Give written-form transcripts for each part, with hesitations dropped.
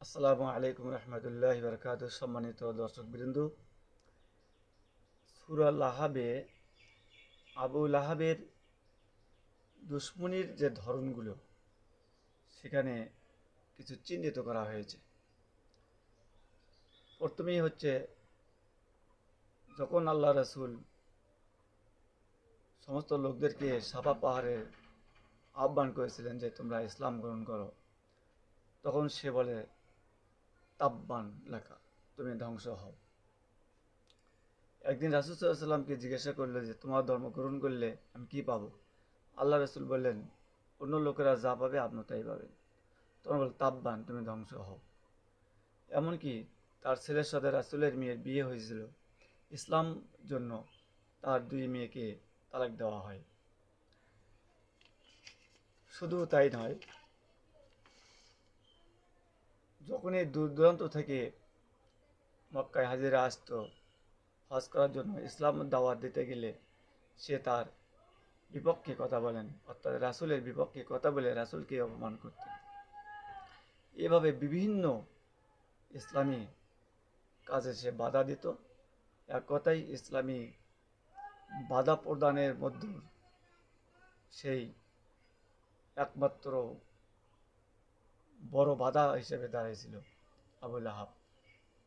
আসসালামু আলাইকুম রহমতুল্লাহি বারকাতুহু। সম্মানিত দর্শকবৃন্দ, সূরা লাহাবে আবু লাহাবের দুশ্মনীর যে ধরনগুলো সেখানে কিছু চিহ্নিত করা হয়েছে। প্রথমেই হচ্ছে, যখন আল্লাহ রাসূল সমস্ত লোকদেরকে সাফা পাহাড়ে আহ্বান করেছিলেন যে তোমরা ইসলাম গ্রহণ করো, তখন সে বলে তাব্বান লাকা, তুমি ধ্বংস হও। একদিন রাসূল সাল্লাল্লাহু আলাইহি সাল্লামকে জিজ্ঞাসা করলো যে তোমার ধর্ম গ্রহণ করলে আমি কি পাবো? আল্লাহ রাসূল বললেন, অন্য লোকেরা যা পাবে আপনি তাই পাবেন। তখন বল তাব্বান, তুমি ধ্বংস হও। এমনকি তার ছেলের সাথে রাসূলের মেয়ের বিয়ে হয়েছিল, ইসলাম জন্য তার দুই মেয়েকে তালাক দেওয়া হয়। শুধু তাই নয়, যখনই দূর দূরান্ত থেকে মক্কায় হাজিরা আসতো হজ করার জন্য, ইসলাম দাওয়াত দিতে গেলে সে তার বিপক্ষে কথা বলেন, অর্থাৎ রাসূলের বিপক্ষে কথা বলে রাসূলকে অপমান করতেন। এভাবে বিভিন্ন ইসলামী কাজে সে বাধা দিত। এক কথায় ইসলামী বাধা প্রদানের মধ্যে সেই একমাত্র বড় বাধা হিসেবে দাঁড়িয়েছিল আবু লাহাব।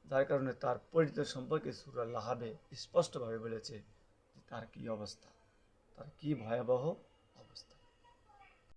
যার কারণে তার পরিচিত সম্পর্কে সূরা লাহাবে স্পষ্টভাবে বলেছে যে তার কি অবস্থা, তার কি ভয়াবহ